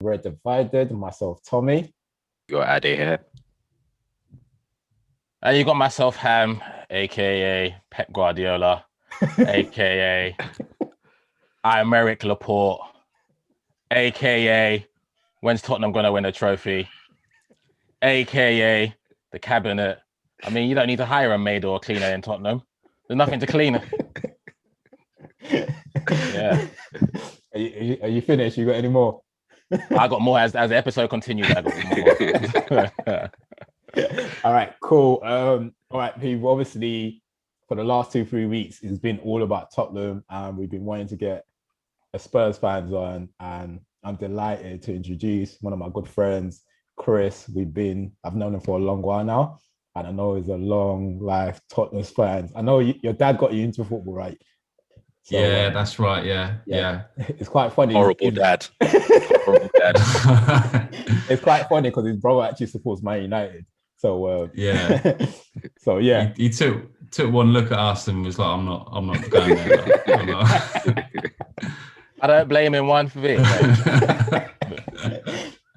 We're divided. Myself, Tommy. Got Addy here. And you got myself, Ham, aka Pep Guardiola, aka Aymeric Laporte, aka when's Tottenham gonna win a trophy, aka the cabinet. I mean, you don't need to hire a maid or a cleaner in Tottenham. There's nothing to clean. Yeah. Are you finished? You got any more? I got more as the episode continues. I got more. All right, cool. All right, people. Obviously, for the last 2-3 weeks, it's been all about Tottenham, and we've been wanting to get a Spurs fans on, and I'm delighted to introduce one of my good friends, Chris. I've known him for a long while now, and I know he's a long life Tottenham fan. I know your dad got you into football, right? So, that's right. Yeah. It's quite funny. Horrible dad. Horrible dad. It's quite funny because his brother actually supports Man United. So so yeah, he took one look at us and was like, "I'm not going there." I don't blame him one for it.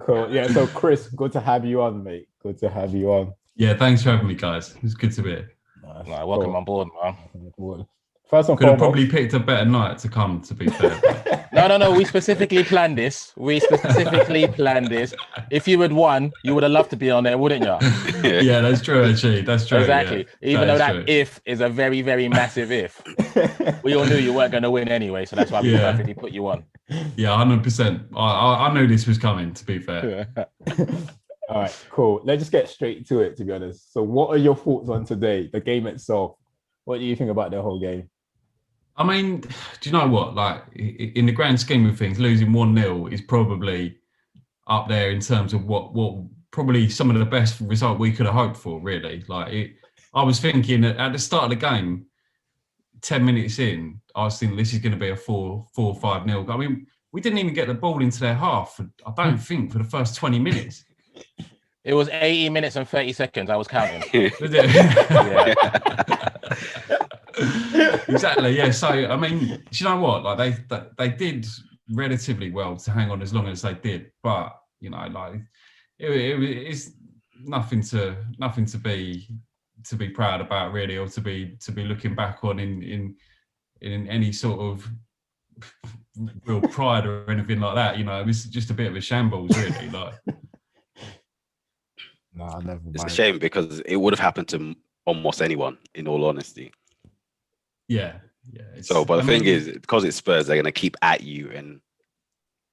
Cool. Yeah. So Chris, good to have you on, mate. Good to have you on. Yeah, thanks for having me, guys. It's good to be here. Nice. Welcome on board, man. First and Could have foremost, probably picked a better night to come, to be fair. No. We specifically planned this. If you had won, you would have loved to be on there, wouldn't you? Yeah, that's true, actually. That's true. Exactly. Yeah. Even though that if is a very, very massive if. We all knew you weren't going to win anyway, so that's why we perfectly put you on. Yeah, 100%. I knew this was coming, to be fair. All right, cool. Let's just get straight to it, to be honest. So what are your thoughts on today, the game itself? What do you think about the whole game? I mean, do you know what? Like, in the grand scheme of things, losing 1-0 is probably up there in terms of what probably some of the best result we could have hoped for, really. I was thinking at the start of the game, 10 minutes in, I was thinking this is going to be a 4-5-0. I mean, we didn't even get the ball into their half, I don't think, for the first 20 minutes. It was 80 minutes and 30 seconds. I was counting. Exactly. Yeah. So I mean, do you know what? Like they did relatively well to hang on as long as they did, but you know, like it's nothing to be proud about, really, or to be looking back on in any sort of real pride or anything like that. You know, it was just a bit of a shambles, really. Like. No, never mind. It's a shame because it would have happened to almost anyone, in all honesty. Yeah. But the thing is, because it's Spurs, they're going to keep at you and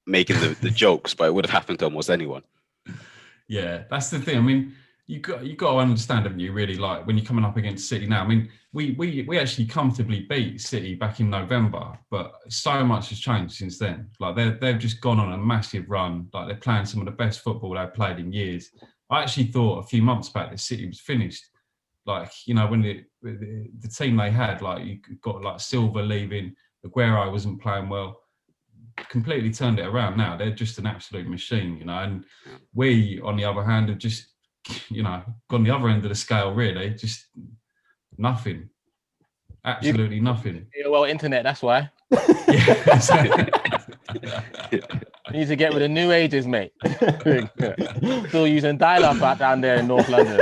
making the jokes, but it would have happened to almost anyone. Yeah, that's the thing. I mean, you got to understand, haven't you, really, like when you're coming up against City now. I mean, we actually comfortably beat City back in November, but so much has changed since then. Like they've just gone on a massive run. Like they're playing some of the best football they've played in years. I actually thought a few months back that City was finished. Like, you know, when the team they had, like you got like Silva leaving, Aguero wasn't playing well, completely turned it around now. They're just an absolute machine, you know, and we, on the other hand, have just, you know, gone the other end of the scale, really. Just nothing. Absolutely nothing. Yeah, well, internet, that's why. You need to get with the new ages, mate. Still using dial-up out down there in North London.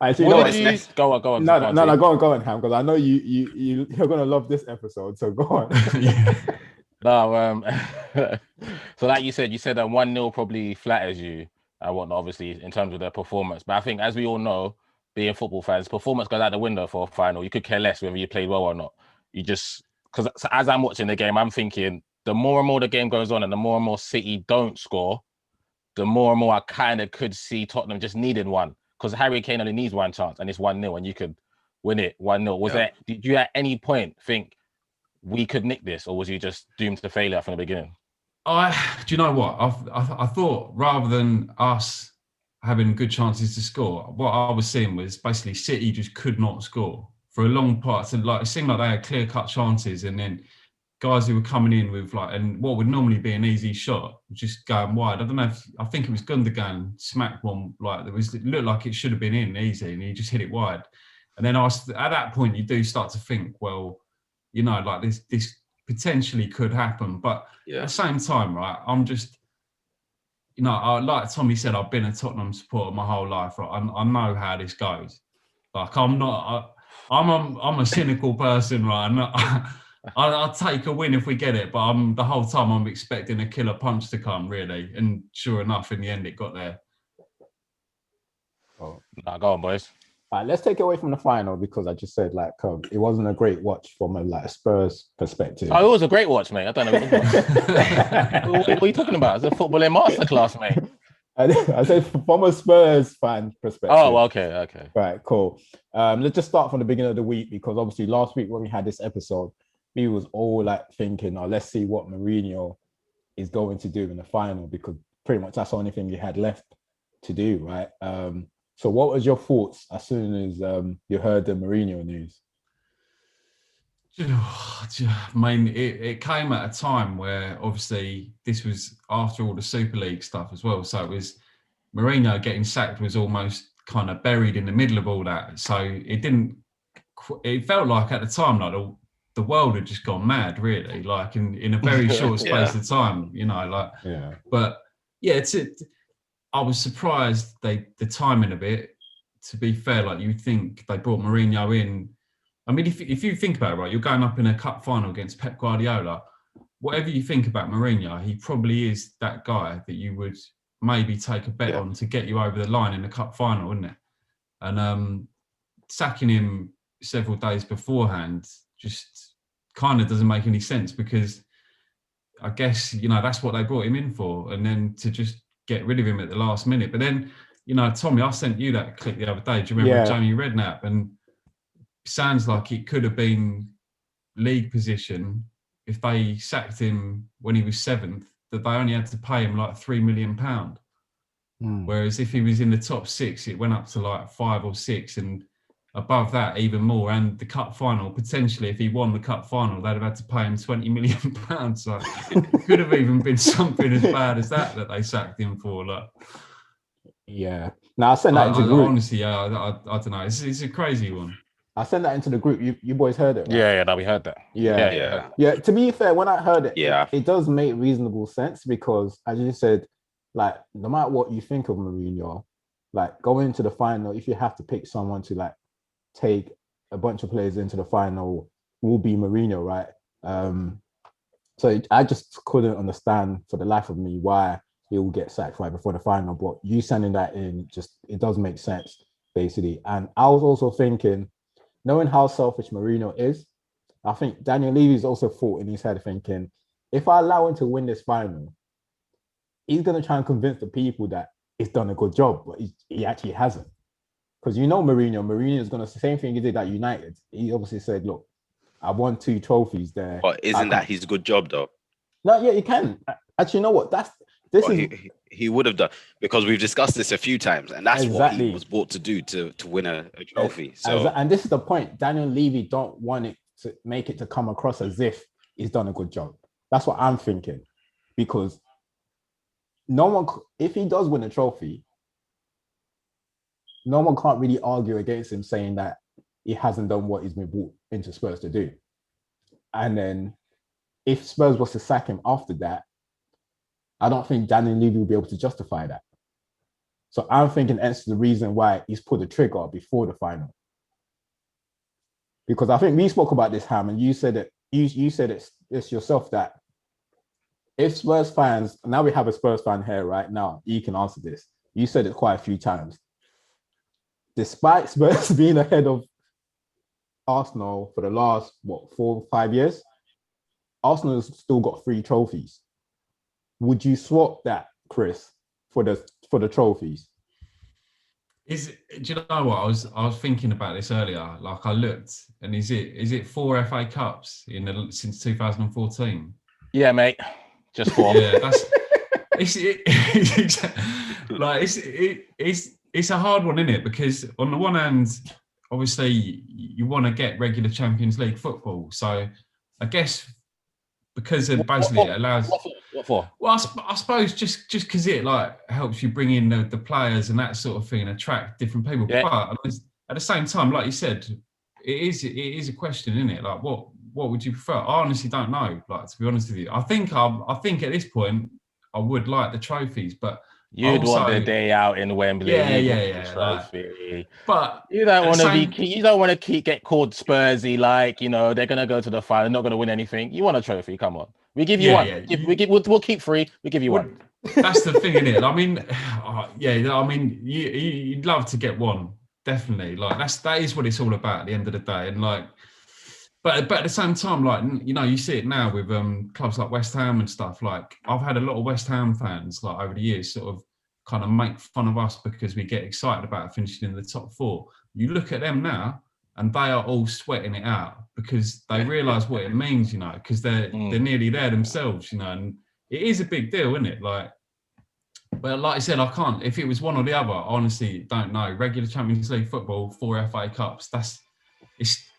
Actually, go on. No, go on, Ham, because I know you're gonna love this episode. So go on. No, so like you said that 1-0 probably flatters you and whatnot, obviously, in terms of their performance. But I think, as we all know, being football fans, performance goes out the window for a final. You could care less whether you played well or not. You just, because as I'm watching the game, I'm thinking the more and more the game goes on and the more and more City don't score, the more and more I kind of could see Tottenham just needing one, because Harry Kane only needs one chance and it's 1-0 and you could win it 1-0. Did you at any point think we could nick this, or was you just doomed to failure from the beginning? Do you know what? I thought rather than us having good chances to score, what I was seeing was basically City just could not score for a long part. So like it seemed like they had clear-cut chances, and then guys who were coming in with and what would normally be an easy shot just going wide. I think it was Gundogan smacked one, like it looked like it should have been in easy, and he just hit it wide. And then at that point you do start to think, well, you know, like this potentially could happen. But at Yeah. the same time, right, I'm just, like Tommy said, I've been a Tottenham supporter my whole life. Right? I know how this goes. Like, I'm a cynical person, right? And I'll take a win if we get it, but the whole time I'm expecting a killer punch to come, really. And sure enough, in the end, it got there. Oh. Nah, go on, boys. All right, let's take it away from the final because I just said it wasn't a great watch from a Spurs perspective. Oh, it was a great watch, mate. I don't know what you're talking about. What are you talking about? It's a footballing masterclass, mate. I said from a Spurs fan perspective. Oh, okay. Right, cool. Let's just start from the beginning of the week because obviously last week when we had this episode, we was all thinking, let's see what Mourinho is going to do in the final because pretty much that's the only thing he had left to do, right? So what was your thoughts as soon as you heard the Mourinho news? I mean, it came at a time where obviously this was after all the Super League stuff as well. So it was Mourinho getting sacked was almost kind of buried in the middle of all that. So it felt like at the time like the world had just gone mad, really, like in a very short space of time, Yeah. But yeah, I was surprised the timing of it. To be fair, like you'd think they brought Mourinho in. I mean, if you think about it, right, you're going up in a cup final against Pep Guardiola. Whatever you think about Mourinho, he probably is that guy that you would maybe take a bet on to get you over the line in the cup final, wouldn't it? And sacking him several days beforehand just kind of doesn't make any sense because I guess, that's what they brought him in for. And then to just get rid of him at the last minute. But then, Tommy, I sent you that clip the other day. Do you remember Jamie Redknapp? And sounds like it could have been league position if they sacked him when he was 7th, that they only had to pay him like £3 million. Whereas if he was in the top 6, it went up to like 5 or 6, and above that even more. And the cup final, potentially, if he won the cup final, they'd have had to pay him £20 million. So it could have even been something as bad as that they sacked him for. Like, yeah. Now I sent that into the group. Honestly, I don't know. It's a crazy one. I sent that into the group. You boys heard it, right? Yeah, no, we heard that. Yeah. To be fair, when I heard it, Yeah, it does make reasonable sense because, as you said, like no matter what you think of Mourinho, like going into the final, if you have to pick someone to like take a bunch of players into the final, will be Mourinho, right? So I just couldn't understand for the life of me why he will get sacked right before the final. But you sending that in, it does make sense basically. And I was also thinking, knowing how selfish Mourinho is, I think Daniel Levy's also thought in his head thinking, if I allow him to win this final, he's going to try and convince the people that he's done a good job, but he actually hasn't. Because Mourinho is going to say the same thing he did at United. He obviously said, look, I won 2 trophies there. but isn't that his good job though? No, yeah, he can. Actually, you know what? He would have done, because we've discussed this a few times, and that's what he was brought to do to win a trophy. So, and this is the point. Daniel Levy don't want it to make it to come across as if he's done a good job. That's what I'm thinking, because no one, if he does win a trophy, no one can't really argue against him saying that he hasn't done what he's been brought into Spurs to do. And then if Spurs was to sack him after that, I don't think Daniel Levy will be able to justify that. So I'm thinking that's the reason why he's put the trigger before the final. Because I think we spoke about this, Ham, and you said it. You said it's yourself that if Spurs fans, now we have a Spurs fan here right now, you can answer this. You said it quite a few times. Despite Spurs being ahead of Arsenal for the last 4 or 5 years, Arsenal has still got 3 trophies. Would you swap that, Chris, for the trophies? Do you know what I was thinking about this earlier? Like I looked, and is it 4 FA Cups since 2014? Yeah, mate, just 4. Yeah, that's it's a hard one, isn't it? Because on the one hand, obviously you want to get regular Champions League football, so I guess because it basically allows. What for? Well, I suppose just because it like helps you bring in the players and that sort of thing and attract different people. Yeah. But at the same time, like you said, it is a question, isn't it? Like what what would you prefer? I honestly don't know. Like, to be honest with you, I think at this point I would like the trophies, but You'd also, want the day out in Wembley. Yeah. The trophy. But you don't want to be. You don't want to get called Spursy. Like, you know, they're gonna go to the final, not gonna win anything. You want a trophy? Come on, we give you one. We'll keep 3. We give you one. That's the thing, isn't it? I mean, I mean, you'd love to get one, definitely. Like that is what it's all about at the end of the day, and like. But at the same time, like, you know, you see it now with clubs like West Ham and stuff. Like, I've had a lot of West Ham fans, like, over the years, sort of kind of make fun of us because we get excited about finishing in the top 4. You look at them now, and they are all sweating it out because they realise what it means, you know, because they're nearly there themselves, you know, and it is a big deal, isn't it? Like, but like I said, I can't. If it was one or the other, I honestly don't know. Regular Champions League football, 4 FA Cups.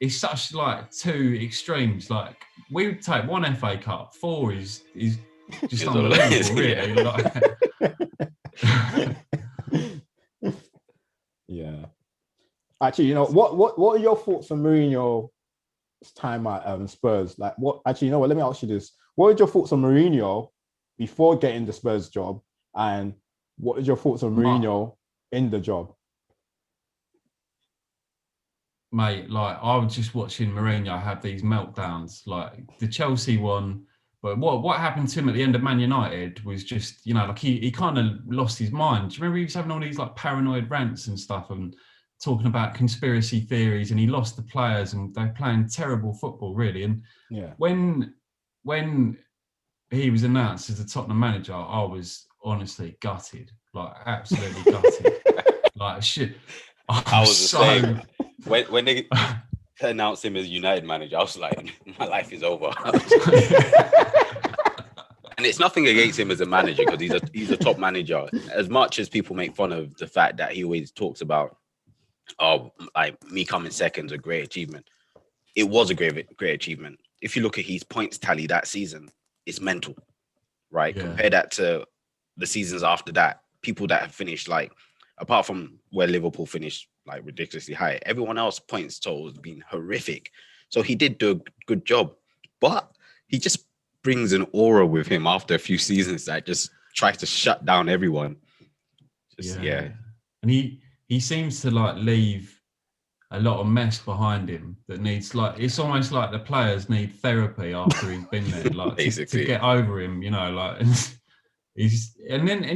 It's such like 2 extremes. Like, we would take 1 FA Cup. 4 is just unbelievable, really. Like, yeah. Actually, you know, what are your thoughts on Mourinho's time at Spurs? Like, what? Actually, you know what? Let me ask you this: what are your thoughts on Mourinho before getting the Spurs job, and what is your thoughts on Mourinho in the job? Mate, like, I was just watching Mourinho have these meltdowns, like the Chelsea one. But what happened to him at the end of Man United was just, you know, like he kind of lost his mind. Do you remember he was having all these like paranoid rants and stuff and talking about conspiracy theories, and he lost the players and they're playing terrible football, really. And when he was announced as the Tottenham manager, I was honestly gutted, like absolutely gutted. Like, shit. I was the same. When they announced him as United manager, I was like, my life is over. And it's nothing against him as a manager, because he's a top manager. As much as people make fun of the fact that he always talks about, like, me coming second is a great achievement. It was a great achievement. If you look at his points tally that season, it's mental, right? Yeah. Compare that to the seasons after that. People that have finished, like, apart from where Liverpool finished, like, ridiculously high, everyone else points totals have been horrific. So he did do a good job, but he just brings an aura with him after a few seasons that just tries to shut down everyone. And he seems to like leave a lot of mess behind him that needs, like, it's almost like the players need therapy after he's been there, like to get over him, you know, like. And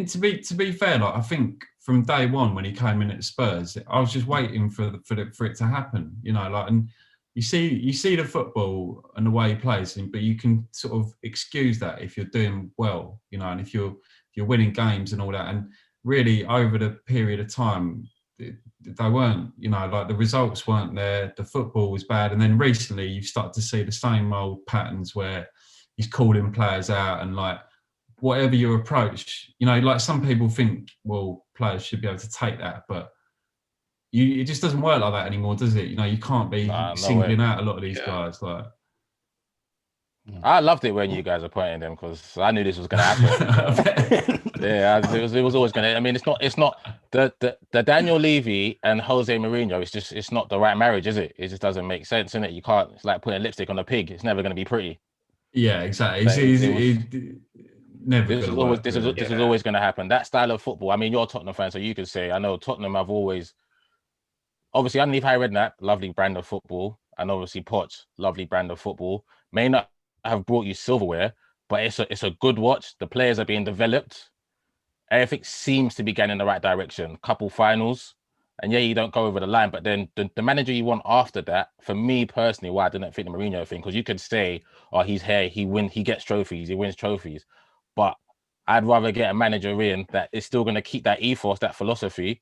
to be fair, like, I think from day one when he came in at Spurs, I was just waiting for it to happen, you know, like, and you see the football and the way he plays, but you can sort of excuse that if you're doing well, you know, and if you're winning games and all that. And really, over the period of time, they weren't, you know, like, the results weren't there, the football was bad, and then recently you start to see the same old patterns where he's calling players out, and like, whatever your approach, you know, like, some people think, well, players should be able to take that, but it just doesn't work like that anymore, does it? You know, you can't be singling out a lot of these guys. Like, I loved it when you guys were pointing them, because I knew this was going to happen. It was always going to. I mean, it's not the Daniel Levy and Jose Mourinho. It's not the right marriage, is it? It just doesn't make sense, innit? You can't. It's like putting lipstick on a pig. It's never going to be pretty. Yeah, exactly. Never. This is always going to happen. That style of football. I mean, you're a Tottenham fan, so you could say, I know Tottenham have always. Obviously, underneath Harry Redknapp, lovely brand of football, and obviously Poch, lovely brand of football. May not have brought you silverware, but it's a good watch. The players are being developed. Everything seems to be going in the right direction. Couple finals, and you don't go over the line. But then the manager you want after that, for me personally, why I didn't think the Mourinho thing, because you could say, oh, he's here, he gets trophies, he wins trophies. But I'd rather get a manager in that is still going to keep that ethos, that philosophy,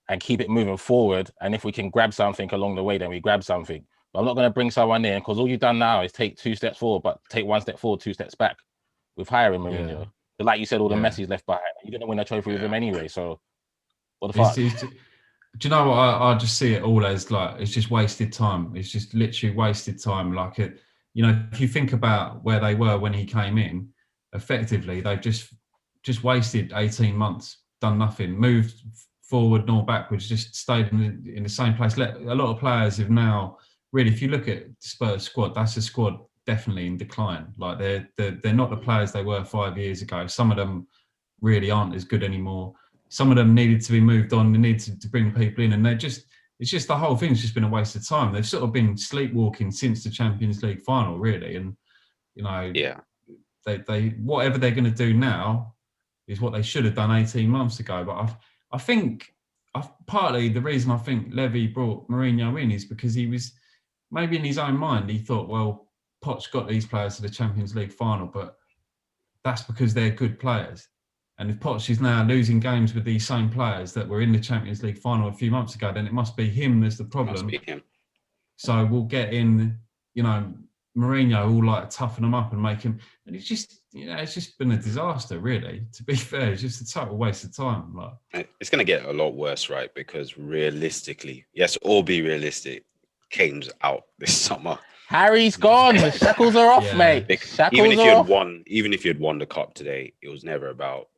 and keep it moving forward. And if we can grab something along the way, then we grab something. But I'm not going to bring someone in, because all you've done now is take 2 steps forward, but take 1 step forward, 2 steps back with hiring Mourinho. Yeah. But like you said, all the mess he's left behind. You're going to win a trophy with him anyway. So what the fuck? Do you know what? I just see it all as, like, it's just wasted time. It's just literally wasted time. Like, you know, if you think about where they were when he came in, effectively they've just wasted 18 months, done nothing, moved forward nor backwards, just stayed in the same place. A lot of players have now really, if you look at Spurs squad, that's a squad definitely in decline. Like they're not the players they were 5 years ago. Some of them really aren't as good anymore. Some of them needed to be moved on. They needed to bring people in, and it's just the whole thing's just been a waste of time. They've sort of been sleepwalking since the Champions League final, really. And they whatever they're going to do now is what they should have done 18 months ago. But I think partly the reason I think Levy brought Mourinho in is because he was maybe in his own mind he thought, well, Poch got these players to the Champions League final, but that's because they're good players. And if Poch is now losing games with these same players that were in the Champions League final a few months ago, then it must be him that's the problem. Must be him. So we'll get in, Mourinho will like toughen them up and make him. And it's just been a disaster, really. To be fair, it's just a total waste of time. Like, it's going to get a lot worse, right? Because realistically, yes, all be realistic. Kane's out this summer. Harry's gone. The shackles are off, mate. Shackles even if are you had off. even if you had won the cup today, it was never about,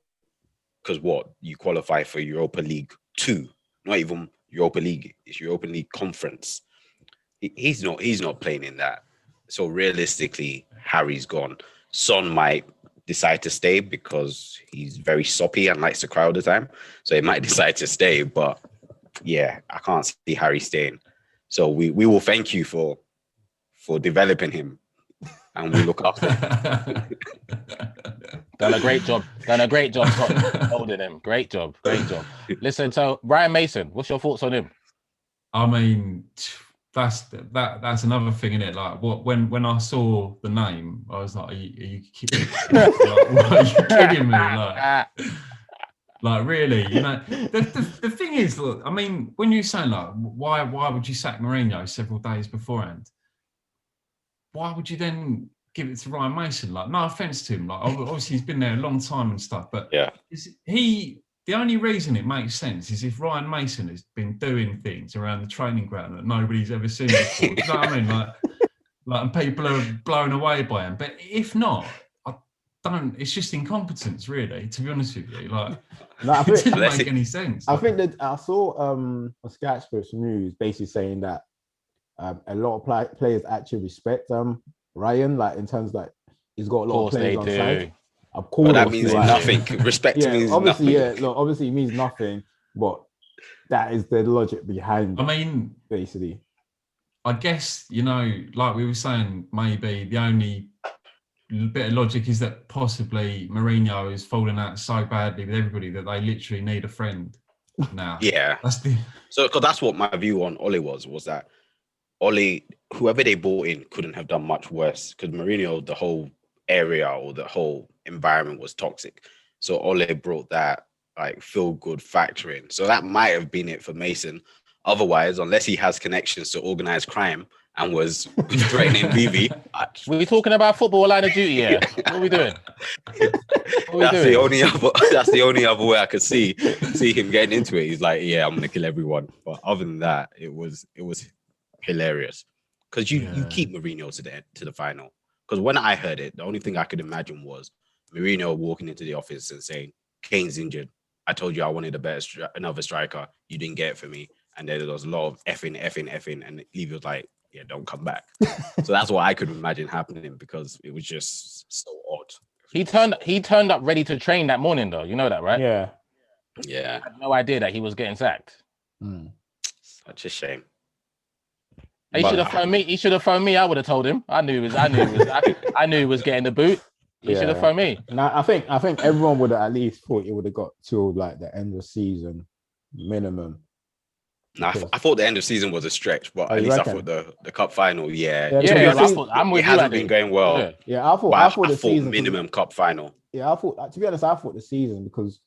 because what you qualify for Europa League 2, not even Europa League. It's Europa League Conference. He's not playing in that. So realistically, Harry's gone. Son might decide to stay because he's very soppy and likes to cry all the time. So he might decide to stay. But yeah, I can't see Harry staying. So we will thank you for developing him, and we look after him. Done a great job. Holding him. Great job. Listen, so Ryan Mason, what's your thoughts on him? I mean, that's another thing, isn't it? Like, when I saw the name, I was like, are you kidding? Are you kidding me? Like really, the thing is, look, I mean, when you're saying like, why would you sack Mourinho several days beforehand? Why would you then give it to Ryan Mason? Like, no offense to him, like obviously he's been there a long time and stuff, but yeah, the only reason it makes sense is if Ryan Mason has been doing things around the training ground that nobody's ever seen before. Do you know what I mean? Like, and people are blown away by him. But if not, it's just incompetence, really, to be honest with you. Like, no, it didn't make any sense. I think that I saw a Sky Sports news basically saying that a lot of players actually respect Ryan, like in terms of, like, he's got a lot of players on side. Of course, that means nothing. Respect means obviously, nothing. Yeah, look, obviously it means nothing, but that is the logic behind it. I mean, basically, I guess, like we were saying, maybe the only bit of logic is that possibly Mourinho is falling out so badly with everybody that they literally need a friend now. Yeah. So, because that's what my view on Ole was that Ole, whoever they brought in, couldn't have done much worse, because Mourinho, the whole area or the whole environment was toxic. So Ole brought that like feel good factor in. So that might have been it for Mason. Otherwise, unless he has connections to organized crime and was threatening Levy. We're talking about football line of duty here. What are we doing? That's the only other way I could see him getting into it. He's like, yeah, I'm gonna kill everyone. But other than that, it was hilarious. Because you keep Mourinho to the final. Because when I heard it, the only thing I could imagine was Mourinho walking into the office and saying, Kane's injured. I told you I wanted another striker. You didn't get it for me. And then there was a lot of effing. And Levy was like, yeah, don't come back. So that's what I could imagine happening, because it was just so odd. He turned up ready to train that morning, though. You know that, right? Yeah. I had no idea that he was getting sacked. Such a shame. He should have phoned me. He should have phoned me. I would have told him. I knew he was getting the boot. He should have phoned me. Now I think everyone would have at least thought it would have got till like the end of season minimum. Nah, I thought the end of season was a stretch, but at least I thought the cup final, I'm with you. It hasn't been going well. Yeah, I thought the season minimum cup final. Yeah, I thought, to be honest, I thought the season, because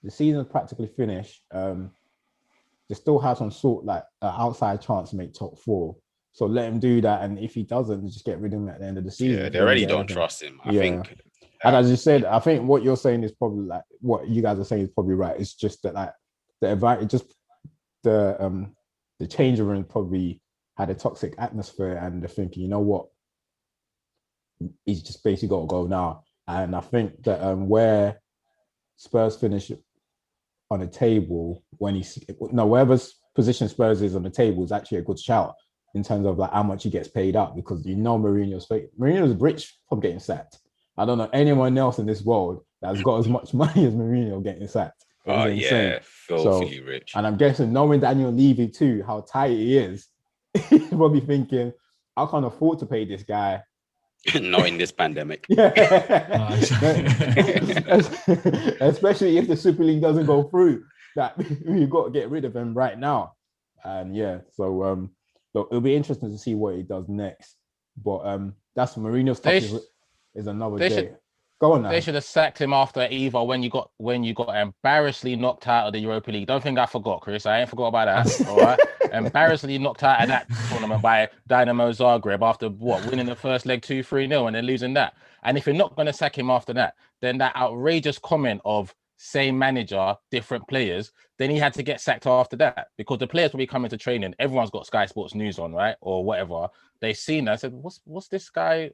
the season's practically finished. They still have some sort like an outside chance to make top 4. So let him do that, and if he doesn't, just get rid of him at the end of the season. Yeah, they already don't trust him. I think. And as you said, I think what you're saying is probably like what you guys are saying is probably right. It's just that like the change room probably had a toxic atmosphere, and they're thinking, you know what, he's just basically got to go now. And I think that where Spurs finish on the table, wherever position Spurs is on the table is actually a good shout, in terms of like how much he gets paid out, because Mourinho's rich from getting sacked. I don't know anyone else in this world that's got as much money as Mourinho getting sacked. It's insane. Yeah, filthy rich. And I'm guessing knowing Daniel Levy too, how tight he is, he's probably thinking, I can't afford to pay this guy. Not in this pandemic. Yeah. Especially if the Super League doesn't go through, that you've got to get rid of him right now. And yeah, so look, it'll be interesting to see what he does next. But that's Mourinho's topic is another day. Go on now. They should have sacked him after either when you got embarrassingly knocked out of the Europa League. Don't think I forgot, Chris. I ain't forgot about that. All right. Embarrassingly knocked out of that tournament by Dynamo Zagreb after winning the first leg 2-3-0 and then losing that. And if you're not going to sack him after that, then that outrageous comment of same manager, different players, then he had to get sacked after that, because the players will be coming to training. Everyone's got Sky Sports News on, right? Or whatever. They've seen that. Said, what's this guy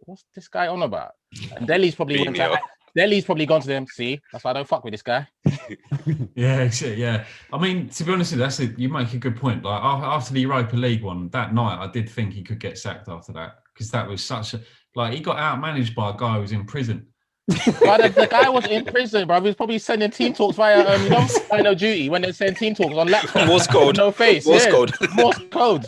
on about? And Delhi's probably gone to them. See, that's why I don't fuck with this guy. Yeah. I mean, to be honest with you, you make a good point. Like after the Europa League one that night, I did think he could get sacked after that, because that was such a he got outmanaged by a guy who was in prison. But the guy was in prison, bro. He was probably sending team talks via Line of Duty when they send team talks on laptop. Morse code. No face. Morse code. Morse code.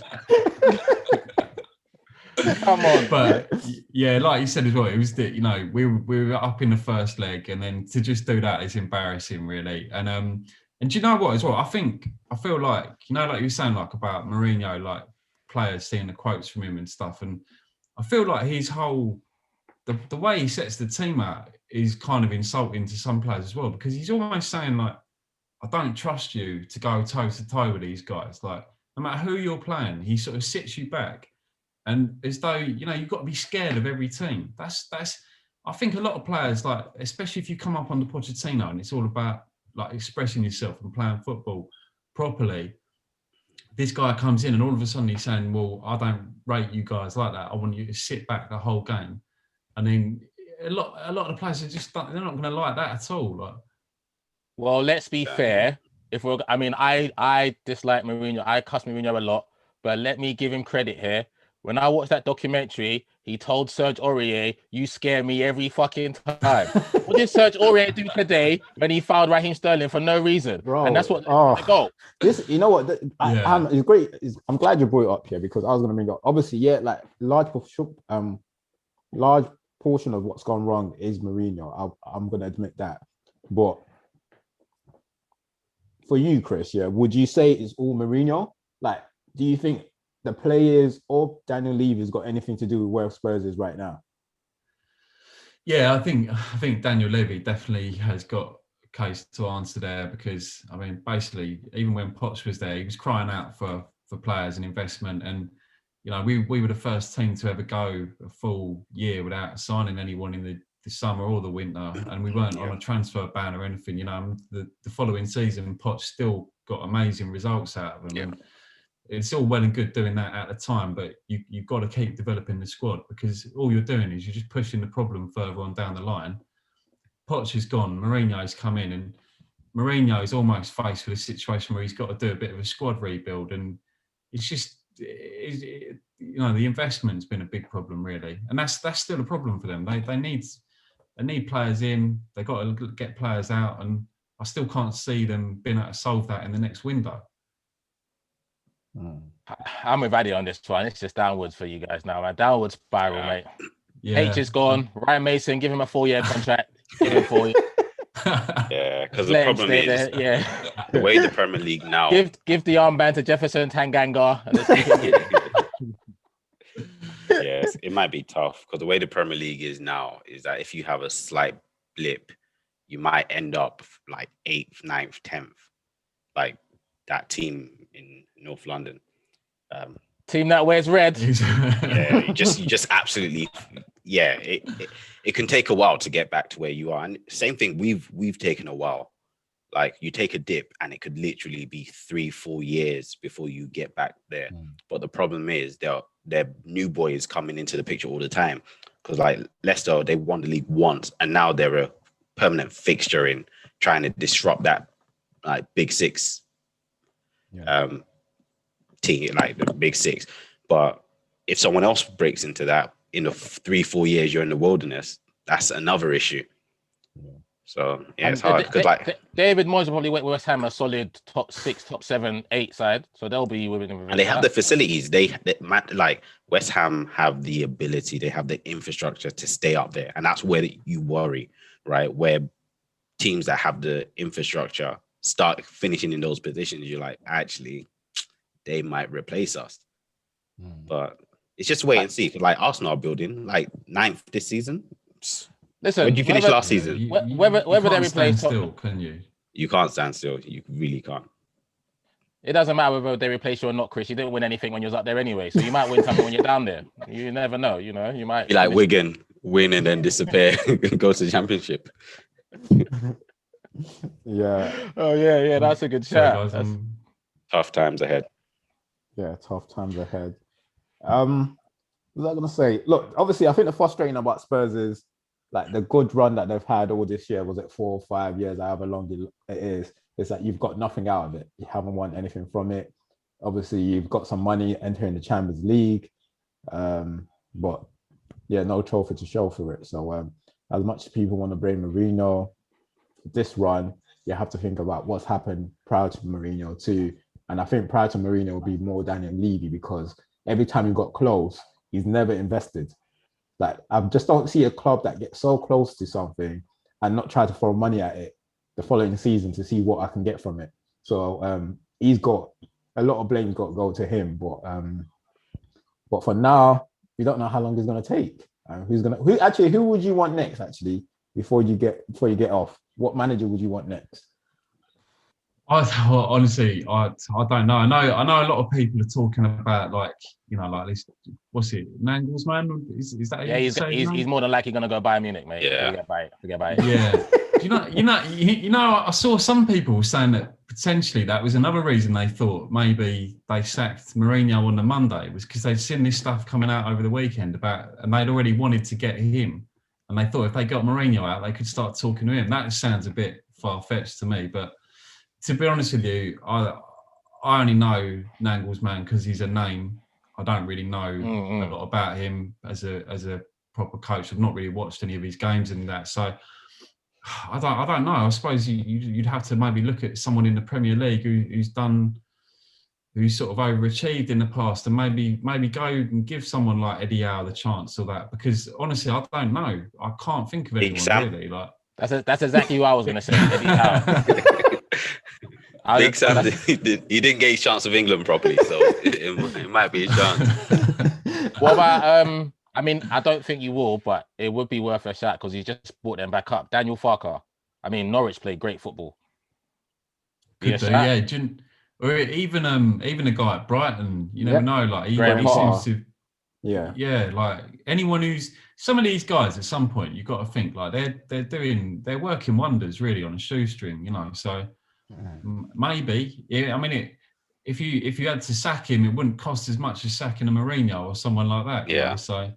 Come on. But yeah, like you said as well, it was that we were up in the first leg, and then to just do that is embarrassing, really. And do you know what as well? I feel like like you were saying like about Mourinho, like players seeing the quotes from him and stuff, and I feel like his whole the way he sets the team out is kind of insulting to some players as well, because he's almost saying like, I don't trust you to go toe to toe with these guys. Like, no matter who you're playing, he sort of sits you back, and as though you've got to be scared of every team. That's I think a lot of players, like especially if you come up under Pochettino and it's all about like expressing yourself and playing football properly. This guy comes in and all of a sudden he's saying, well, I don't rate you guys like that. I want you to sit back the whole game. And then a lot of the players are just, they're not going to like that at all. Like, well, let's be fair. I dislike Mourinho. I cuss Mourinho a lot, but let me give him credit here. When I watched that documentary, he told Serge Aurier, "You scare me every fucking time." What did Serge Aurier do today when he fouled Raheem Sterling for no reason? Bro, and that's what the goal. This, you know what? It's great. I'm glad you brought it up here, because I was going to bring it up. Obviously, yeah, like large portion of what's gone wrong is Mourinho. I'm going to admit that. But for you, Chris, yeah, would you say it's all Mourinho? Like, do you think the players or Daniel Levy's got anything to do with where Spurs is right now? Yeah, I think Daniel Levy definitely has got a case to answer there, because I mean, basically, even when Poch was there, he was crying out for players and investment, and we were the first team to ever go a full year without signing anyone in the summer or the winter, and we weren't on a transfer ban or anything. The following season, Poch still got amazing results out of them. And it's all well and good doing that at the time, but you've got to keep developing the squad, because all you're doing is you're just pushing the problem further on down the line. Poch is gone, Mourinho's come in, and Mourinho is almost faced with a situation where he's got to do a bit of a squad rebuild, and it's just, the investment's been a big problem, really, and that's still a problem for them. They need players in, they've got to get players out, and I still can't see them being able to solve that in the next window. I'm with Addy on this one. It's just downwards for you guys now, man. Downward spiral, mate. Yeah. H is gone. Ryan Mason, give him a 4-year contract. Give him 4 years. Yeah, because the problem is the way the Premier League now. Give the armband to Jefferson Tanganga. Yes, it might be tough, because the way the Premier League is now is that if you have a slight blip, you might end up like 8th, 9th, 10th, like that team in North London. Team that wears red. Yeah, you just absolutely, yeah. It can take a while to get back to where you are, and same thing. We've taken a while. Like, you take a dip, and it could literally be 3-4 years before you get back there. But the problem is they're new boys coming into the picture all the time, because like Leicester, they won the league once, and now they're a permanent fixture in trying to disrupt that like Big Six team, like the Big Six. But if someone else breaks into that in the 3-4 years you're in the wilderness, that's another issue. So yeah, it's hard because David Moyes will probably make West Ham a solid top 6, top 7, 8 side, so they'll be within. And they have the facilities. They like West Ham have the ability, they have the infrastructure to stay up there, and that's where you worry, right? Where teams that have the infrastructure start finishing in those positions, you're like, actually, they might replace us. But it's just wait and see. Like Arsenal are building like 9th this season. Listen, when did you finish last season? Whether they replace still, can you? You can't stand still. You really can't. It doesn't matter whether they replace you or not, Chris. You didn't win anything when you was up there anyway, so you might win something when you're down there. You never know. You know, you might be like Wigan, win and then disappear, and go to the Championship. Yeah. Oh yeah. That's a good shout. Tough times ahead. Yeah, tough times ahead. What was I gonna say? Look, obviously, I think the frustrating about Spurs is like the good run that they've had all this year. Was it 4 or 5 years? However long it is. It's that you've got nothing out of it. You haven't won anything from it. Obviously, you've got some money entering the Champions League, but yeah, no trophy to show for it. So, as much as people want to blame Mourinho for this run, you have to think about what's happened prior to Mourinho too. And I think prior to Mourinho will be more Daniel Levy, because every time he got close, he's never invested. Like, I just don't see a club that gets so close to something and not try to throw money at it the following season to see what I can get from it. So he's got a lot of blame got to go to him. But for now, we don't know how long it's going to take. Who would you want next? Actually, before you get off, what manager would you want next? Honestly, I don't know. I know a lot of people are talking about like this. What's it? Nagelsmann? Is that? Yeah, he's more than likely going to go Bayern Munich, mate. Yeah. Forget about it. Yeah. I saw some people saying that potentially that was another reason they thought maybe they sacked Mourinho on the Monday, was because they'd seen this stuff coming out over the weekend and they'd already wanted to get him, and they thought if they got Mourinho out, they could start talking to him. That sounds a bit far-fetched to me, but to be honest with you, I only know Nagelsmann because he's a name. I don't really know a lot about him as a proper coach. I've not really watched any of his games and that, so I don't know. I suppose you'd have to maybe look at someone in the Premier League who's sort of overachieved in the past, and maybe go and give someone like Eddie Howe the chance or that. Because honestly, I don't know. I can't think of anyone really. Like that's exactly what I was going to say, Eddie Howe. Big Sam, he didn't get his chance with England properly, so it might be a chance. What about I mean, I don't think you will, but it would be worth a shot because he just brought them back up. Daniel Farker. I mean, Norwich played great football. Could do, yeah. Or even a guy at Brighton. You never know. Like he seems to. Yeah. Like anyone some of these guys at some point you've got to think like they're working wonders really on a shoestring. So. Maybe, yeah. I mean, if you had to sack him, it wouldn't cost as much as sacking a Mourinho or someone like that. Yeah. So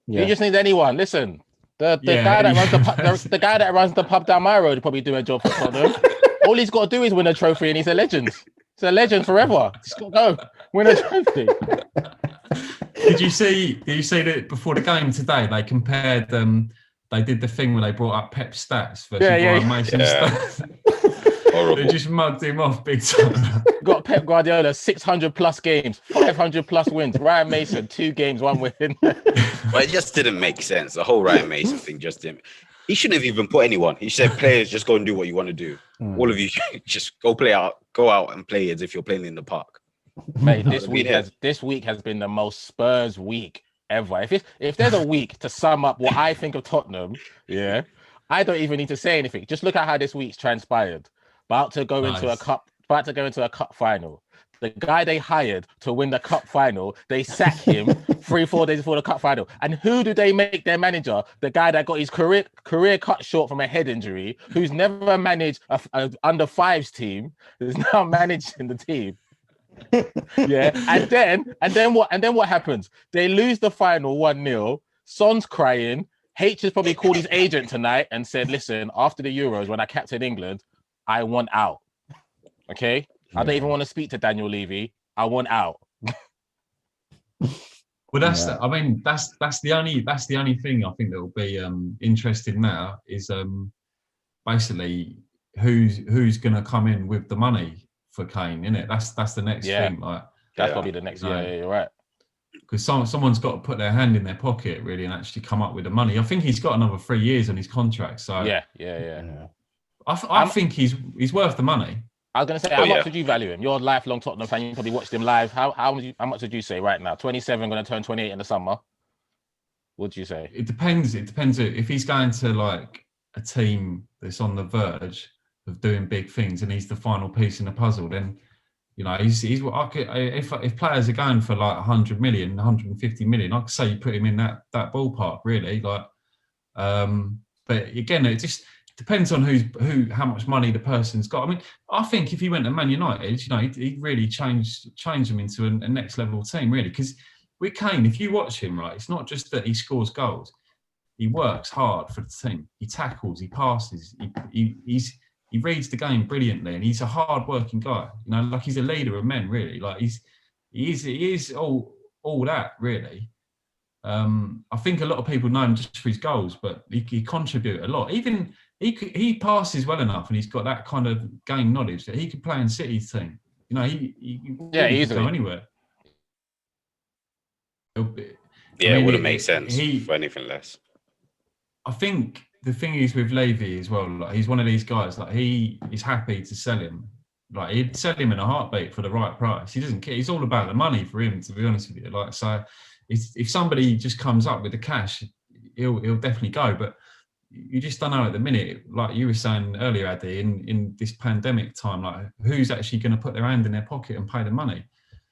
you just need anyone. Listen, the guy that runs the pub, the guy that runs the pub down my road will probably do a job for Tottenham. All he's got to do is win a trophy, and he's a legend. He's a legend forever. He's got to go win a trophy. Did you see that before the game today? They compared They did the thing where they brought up Pep's stats versus Brian Mason's stats. They just mugged him off big time. Got Pep Guardiola 600 plus games, 500 plus wins. Ryan Mason 2 games, 1 win. But it just didn't make sense. The whole Ryan Mason thing just didn't. He shouldn't have even put anyone. He said, "Players, just go and do what you want to do. All of you, just go out and play as if you're playing in the park." Mate, this week has been the most Spurs week ever. If there's a week to sum up what I think of Tottenham, I don't even need to say anything. Just look at how this week's transpired. About to go into a cup final. The guy they hired to win the cup final, they sack him 3-4 days before the cup final. And who do they make their manager? The guy that got his career cut short from a head injury, who's never managed a under 5s team, who's now managing the team. And then what happens? They lose the final 1-0. Son's crying. H has probably called his agent tonight and said, "Listen, after the Euros, when I captain England, I want out. Okay, I don't even want to speak to Daniel Levy. I want out. Well, Yeah. I mean, that's the only thing I think that will be interesting now is basically who's going to come in with the money for Kane, innit? That's the next thing. Like That's Yeah. probably the next. You know, Yeah, you're right. because someone's got to put their hand in their pocket really and actually come up with the money. I think he's got another 3 years on his contract, so Yeah. I think he's worth the money. I was going to say, how much would you value him? You're a lifelong Tottenham fan. You probably watched him live. How much would you say right now? 27, going to turn 28 in the summer. What'd you say? It depends. It depends if he's going to like a team that's on the verge of doing big things and he's the final piece in the puzzle. Then, you know, if players are going for like 100 million, 150 million, I could say you put him in that ballpark really. Like, but again, it just depends on how much money the person's got. I mean, I think if he went to Man United, you know, he'd really change them into a next level team, really. Because with Kane, if you watch him, right, it's not just that he scores goals. He works hard for the team. He tackles, he passes, he reads the game brilliantly, and he's a hard-working guy. You know, like he's a leader of men, really. Like he is all that, really. I think a lot of people know him just for his goals, but he contribute a lot. Even he passes well enough, and he's got that kind of game knowledge that he could play in City's team. You know, he really could go anywhere. It wouldn't make sense for anything less. I think the thing is with Levy as well, like he's one of these guys, like he is happy to sell him. Like he'd sell him in a heartbeat for the right price. He doesn't care. It's all about the money for him, to be honest with you. Like, so if somebody just comes up with the cash, he'll definitely go. But you just don't know at the minute, like you were saying earlier, Addy, in this pandemic time, like who's actually going to put their hand in their pocket and pay the money?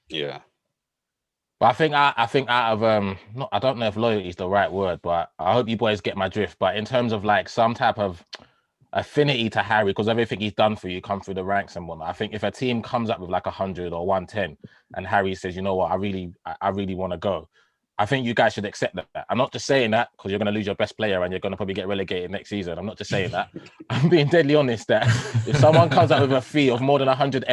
Yeah. But I think out of I don't know if loyalty is the right word, but I hope you boys get my drift. But in terms of like some type of affinity to Harry, because everything he's done for you come through the ranks and whatnot. I think if a team comes up with like 100 or 110 and Harry says, you know what, I really want to go, I think you guys should accept that. I'm not just saying that because you're going to lose your best player and you're going to probably get relegated next season. I'm not just saying that. I'm being deadly honest that if someone comes up with a fee of more than 100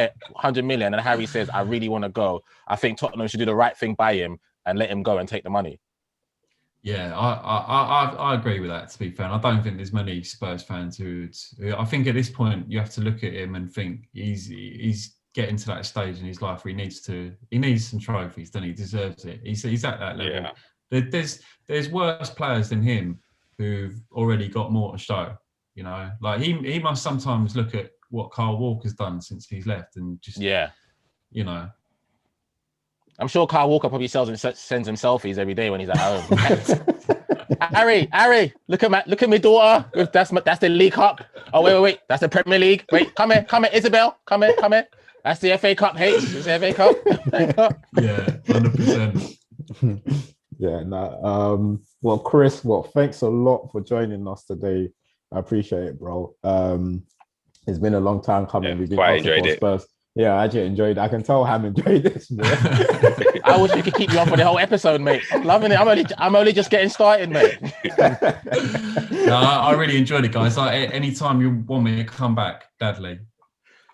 million and Harry says, I really want to go, I think Tottenham should do the right thing by him and let him go and take the money. Yeah, I agree with that, to be fair. I don't think there's many Spurs fans who I think at this point you have to look at him and think he's getting to that stage in his life where he needs some trophies, then he deserves it. He's at that level. Yeah. There's worse players than him who've already got more to show. You know, like he must sometimes look at what Kyle Walker's done since he's left and just you know. I'm sure Kyle Walker probably sends him selfies every day when he's at home. Harry, look at my daughter. That's the League Cup. Oh wait, that's the Premier League. Wait, come here, Isabel, come here. That's the FA Cup. It's the FA Cup. Yeah, 100%. Yeah, no. Well, Chris, thanks a lot for joining us today. I appreciate it, bro. It's been a long time coming. Yeah, We've been quite enjoyed it. Spurs. Yeah, I actually enjoyed it. I can tell Ham enjoyed this. I wish we could keep you on for the whole episode, mate. I'm loving it. I'm only just getting started, mate. No, I really enjoyed it, guys. Like anytime you want me to come back, gladly.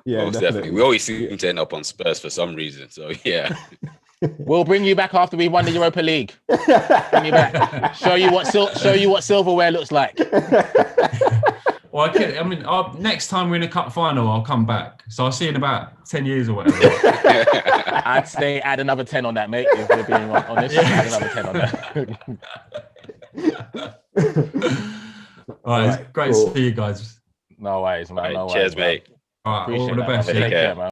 Yeah, definitely. We always seem to end up on Spurs for some reason. So yeah. We'll bring you back after we won the Europa League. Bring you back. Show you what silverware looks like. Well, next time we're in a cup final, I'll come back. So I'll see you in about 10 years or whatever. I'd say add another 10 on that, mate. If we're being honest, add another 10 on that. All right, it's great to see you guys. No worries, man. All right, cheers, mate. All right, all the best. Take care, man.